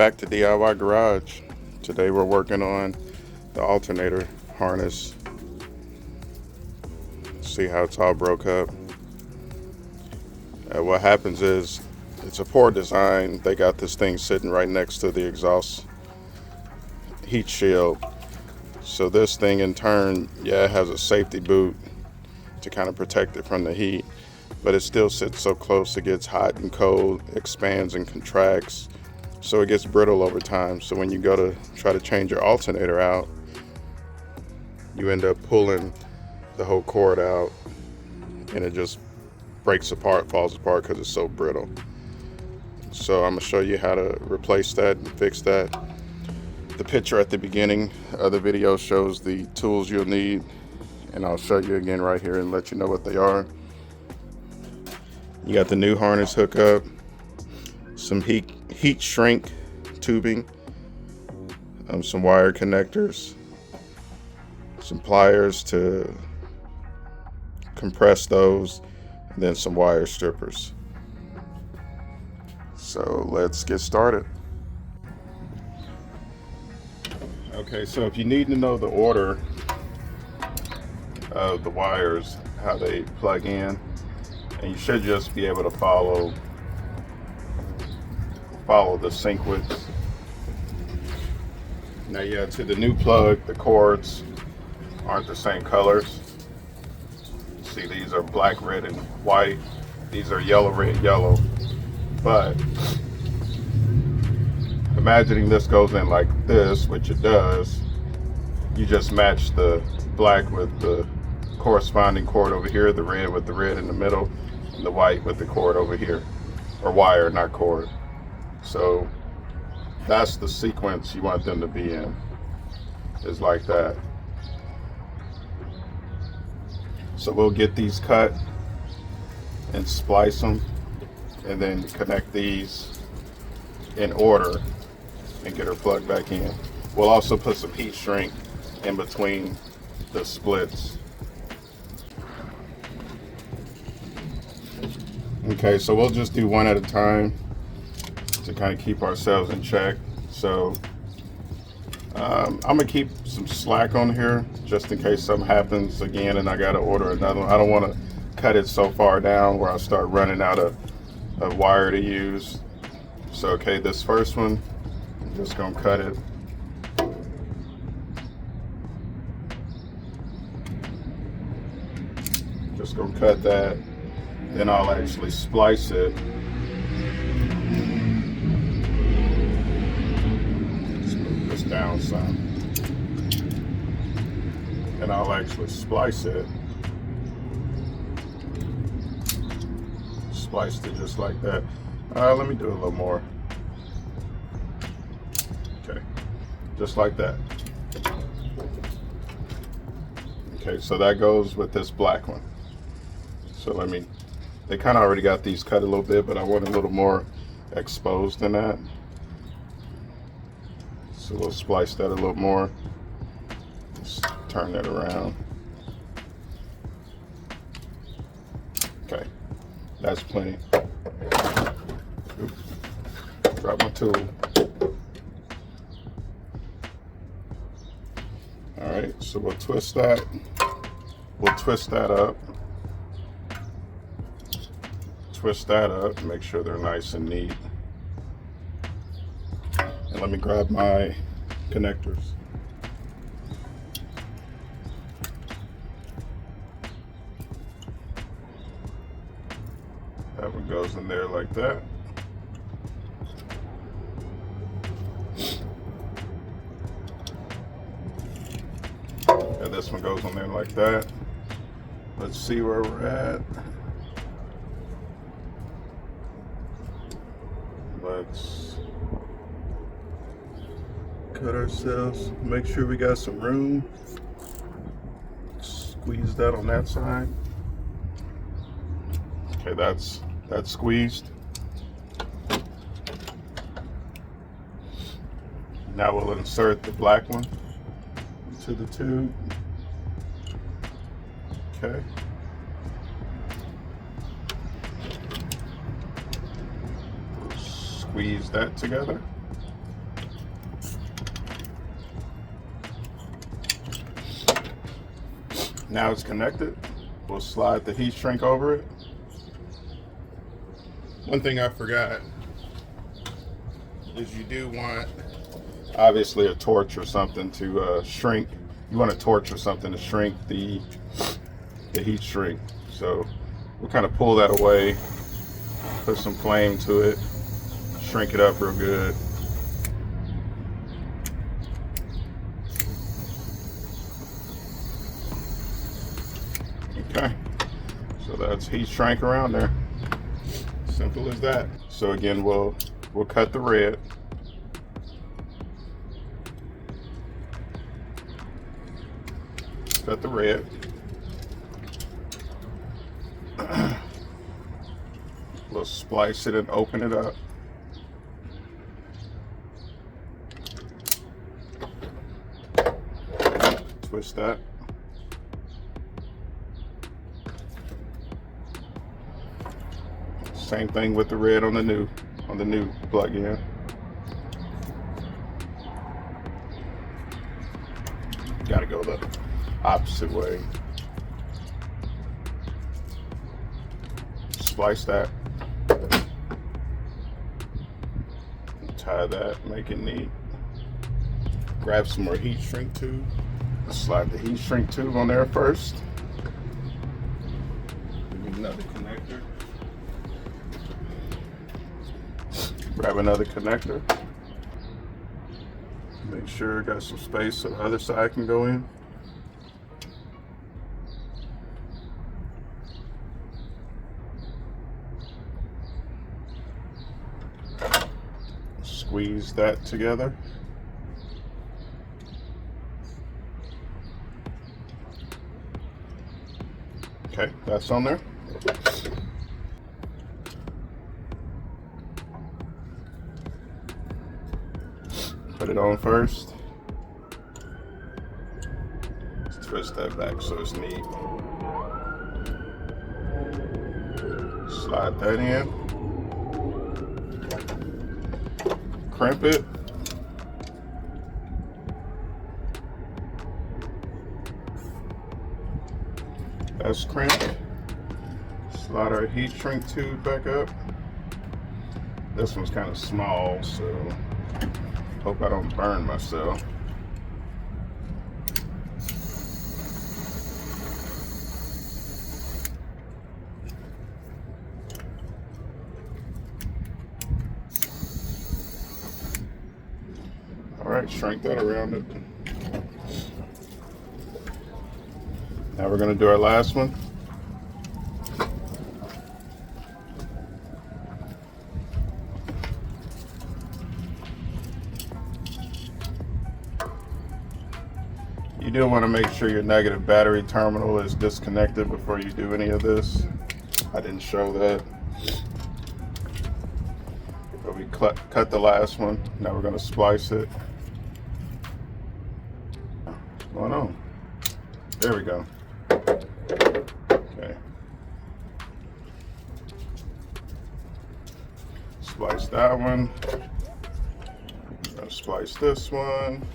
back to DIY Garage. Today we're working on the alternator harness. See how it's all broke up. What happens is it's a poor design. They got this thing sitting right next to the exhaust heat shield. So this thing in turn, it has a safety boot to kind of protect it from the heat, but it still sits so close it gets hot and cold, expands and contracts, so it gets brittle over time. So when you go to try to change your alternator out, you end up pulling the whole cord out and it just breaks apart, falls apart because it's so brittle. So I'm going to show you how to replace that and fix that. The picture at the beginning of the video shows the tools you'll need, and I'll show you again right here and let you know what they are. You got the new harness hookup, some heat shrink tubing, some wire connectors, some pliers to compress those, and then some wire strippers. So let's get started. Okay, so if you need to know the order of the wires, how they plug in, and you should just be able to follow the sync widths. Now to the new plug, the cords aren't the same colors. See, these are black, red, and white. These are yellow, red, yellow. But imagining this goes in like this, which it does, you just match the black with the corresponding cord over here, the red with the red in the middle, and the white with the cord over here, or wire, not cord. So that's the sequence you want them to be in, is like that. So we'll get these cut and splice them, and then connect these in order and get her plugged back in. We'll also put some heat shrink in between the splits. Okay, so we'll just do one at a time to kind of keep ourselves in check. So I'm gonna keep some slack on here just in case something happens again and I gotta order another one. I don't want to cut it so far down where I start running out of wire to use. So okay, this first one, I'm just gonna cut it. Just gonna cut that. Then I'll actually splice it. Let's move this down some. And I'll actually splice it. Spliced it just like that. Let me do a little more. Okay, just like that. Okay, so that goes with this black one. So they kind of already got these cut a little bit, but I want a little more exposed than that. So we'll splice that a little more. Just turn that around. Okay, that's plenty. Oops. Drop my tool. All right, so we'll twist that. We'll twist that up. Twist that up, make sure they're nice and neat. And let me grab my connectors. That one goes in there like that. And this one goes on there like that. Let's see where we're at. Let's cut ourselves, make sure we got some room. Squeeze that on that side. Okay, that's squeezed. Now we'll insert the black one into the tube. Okay. Squeeze that together. Now it's connected. We'll slide the heat shrink over it. One thing I forgot is you do want, obviously, a torch or something to shrink. You want a torch or something to shrink the heat shrink. So we'll kind of pull that away, put some flame to it, shrink it up real good. Okay, so that's heat shrink around there. Simple as that. So again, we'll cut the red. Cut the red. We'll splice it and open it up. Twist that. Same thing with the red on the new plug-in. Gotta go the opposite way. Splice that. Tie that, make it neat. Grab some more heat shrink tube. Slide the heat shrink tube on there first. Another connector. Grab another connector. Make sure I got some space so the other side can go in. Squeeze that together. Okay, that's on there. Put it on first. Let's twist that back so it's neat. Slide that in. Crimp it. That's crimped. Slide our heat shrink tube back up. This one's kind of small, so hope I don't burn myself. All right, shrink that around it. Now we're going to do our last one. You do want to make sure your negative battery terminal is disconnected before you do any of this. I didn't show that. But we cut the last one. Now we're going to splice it. What's going on? There we go. Okay. Splice that one. I'm going to splice this one.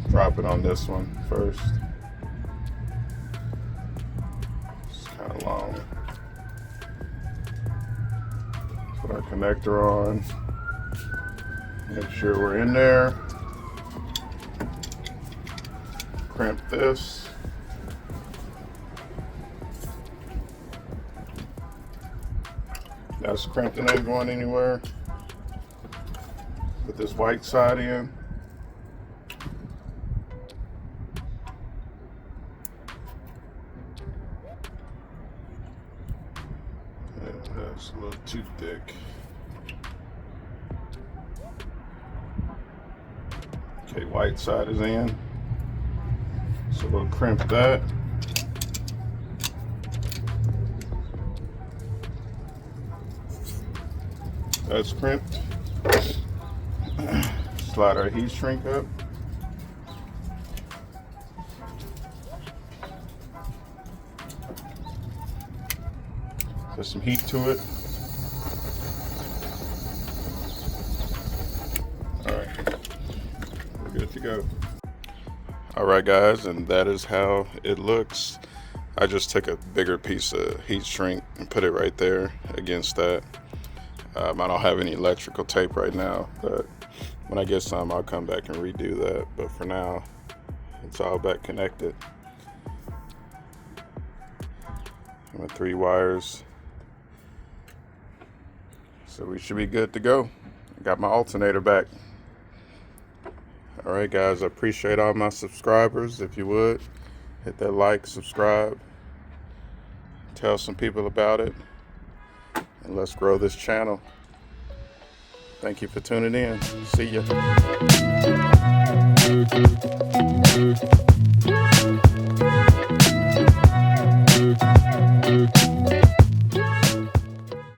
Drop it on this one first. It's kind of long. Put our connector on. Make sure we're in there. Crimp this. That's crimped and ain't going anywhere. Put this white side in. That's a little too thick. Okay, white side is in. So we'll crimp that. That's crimped. Slide our heat shrink up. Put some heat to it. All right, guys, and that is how it looks. I just took a bigger piece of heat shrink and put it right there against that. I don't have any electrical tape right now, but when I get some, I'll come back and redo that. But for now, it's all back connected. With 3 wires. So we should be good to go. Got my alternator back. All right, guys, I appreciate all my subscribers. If you would, hit that like, subscribe, tell some people about it, and let's grow this channel. Thank you for tuning in. See ya.